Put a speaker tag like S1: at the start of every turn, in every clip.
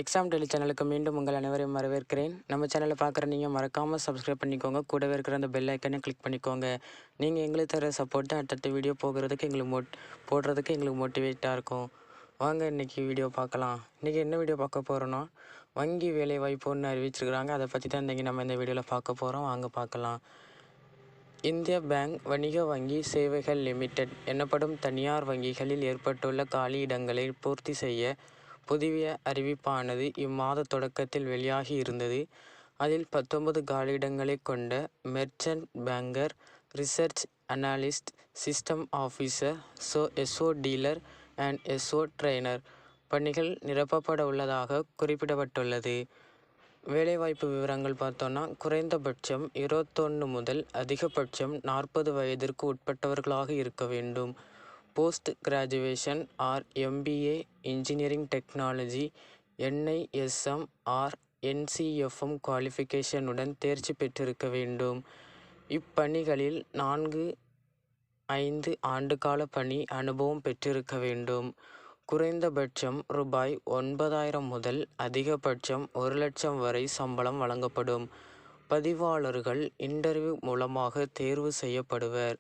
S1: Exam daily சேனலுக்கு மீண்டும் உங்கள் அனைவரையும் வரவேற்கிறேன். நம்ம சேனலை பார்க்குற நீங்கள் மறக்காமல் சப்ஸ்கிரைப் பண்ணிக்கோங்க. கூடவே இருக்கிற அந்த பெல் ஐக்கனை கிளிக் பண்ணிக்கோங்க. நீங்கள் எங்களுக்கு தர சப்போர்ட் தான் அடுத்தடுத்த வீடியோ போடுறதுக்கு எங்களுக்கு மோட்டிவேட்டாக இருக்கும். வாங்க இன்றைக்கி வீடியோ பார்க்கலாம். இன்றைக்கி என்ன வீடியோ பார்க்க போகிறோன்னா, வங்கி வேலைவாய்ப்பு ஒன்று அறிவிச்சிருக்கிறாங்க. அதை பற்றி தான் இன்றைக்கி நம்ம இந்த வீடியோவில் பார்க்க போகிறோம். வாங்க பார்க்கலாம். இந்திய பேங்க் வணிக வங்கி சேவைகள் லிமிடெட் எனப்படும் தனியார் வங்கிகளில் ஏற்பட்டுள்ள காலியிடங்களை பூர்த்தி செய்ய புதிய அறிவிப்பானது இம்மாத தொடக்கத்தில் வெளியாகி இருந்தது. அதில் 19 காலியிடங்களை கொண்ட merchant banker, research analyst, system officer, SO dealer and SO trainer பணிகள் நிரப்பப்பட உள்ளதாக குறிப்பிடப்பட்டுள்ளது. வேலைவாய்ப்பு விவரங்கள் பார்த்தோன்னா, குறைந்தபட்சம் 21 முதல் அதிகபட்சம் 40 வயதிற்கு உட்பட்டவர்களாக இருக்க வேண்டும். Post graduation or MBA engineering technology, NISM or NCFM குவாலிஃபிகேஷனுடன் தேர்ச்சி பெற்றிருக்க வேண்டும். இப்பணிகளில் 4-5 ஆண்டுகால பணி அனுபவம் பெற்றிருக்க வேண்டும். குறைந்தபட்சம் ரூபாய் 9,000 முதல் அதிகபட்சம் 1,00,000 வரை சம்பளம் வழங்கப்படும். பதிவாளர்கள் இன்டர்வியூ மூலமாக தேர்வு செய்யப்படுவர்.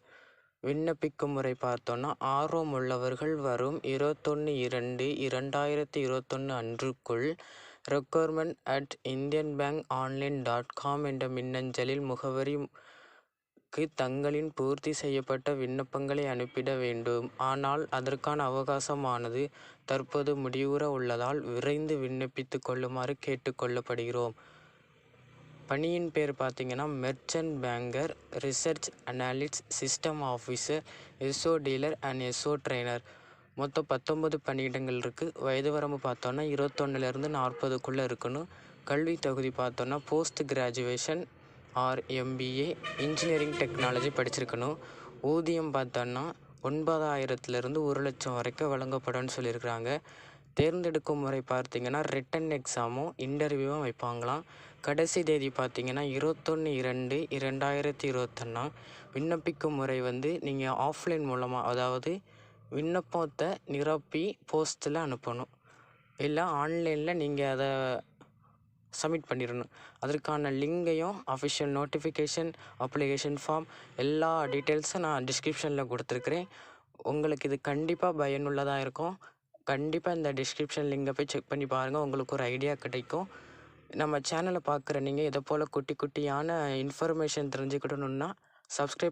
S1: விண்ணப்பிக்கும் முறை பார்த்தோன்னா, ஆர்வம் உள்ளவர்கள் வரும் 21/2/2021 அன்றுக்குள் recruitment@indianbankonline.com என்ற மின்னஞ்சலில் முகவரிக்கு தங்களின் பூர்த்தி செய்யப்பட்ட விண்ணப்பங்களை அனுப்பிட வேண்டும். ஆனால் அதற்கான அவகாசமானது தற்போது முடிவுற உள்ளதால் விரைந்து விண்ணப்பித்து கொள்ளுமாறு கேட்டுக்கொள்ளப்படுகிறோம். பணியின் பேர் பார்த்தீங்கன்னா, merchant banker, research analyst, system officer, SO dealer and SO trainer. மொத்தம் 19 பணியிடங்கள் இருக்குது. வயது வரம்பு பார்த்தோன்னா 21லேருந்து 40க்குள்ளே இருக்கணும். கல்வி தகுதி பார்த்தோன்னா post graduation or MBA engineering technology படிச்சிருக்கணும். ஊதியம் பார்த்தோன்னா 9,000லேருந்து 1,00,000 வரைக்கும் வழங்கப்படும்னு சொல்லியிருக்கிறாங்க. தேர்ந்தெடுக்கும் முறை பார்த்தீங்கன்னா, ரிட்டன் எக்ஸாமும் இன்டர்வியூவும் வைப்பாங்களாம். கடைசி தேதி பார்த்தீங்கன்னா 21/2/2021. விண்ணப்பிக்கும் முறை நீங்கள் ஆஃப்லைன் மூலமாக, அதாவது விண்ணப்பத்தை நிரப்பி போஸ்ட்டில் அனுப்பணும். இல்லை ஆன்லைனில் நீங்கள் அதை சப்மிட் பண்ணிடணும். அதற்கான லிங்கையும் அஃபிஷியல் நோட்டிஃபிகேஷன், அப்ளிகேஷன் ஃபார்ம் எல்லா டீட்டெயில்ஸும் நான் டிஸ்கிரிப்ஷனில் கொடுத்துருக்குறேன். உங்களுக்கு இது கண்டிப்பாக பயனுள்ளதாக இருக்கும். கண்டிப்பாக இந்த டிஸ்கிரிப்ஷன் லிங்கை போய் செக் பண்ணி பாருங்கள். உங்களுக்கு ஒரு ஐடியா கிடைக்கும். நம்ம சேனலை பார்க்குற நீங்கள் இதை போல் குட்டி குட்டியான இன்ஃபர்மேஷன் தெரிஞ்சுக்கிடணுன்னா சப்ஸ்கிரைப்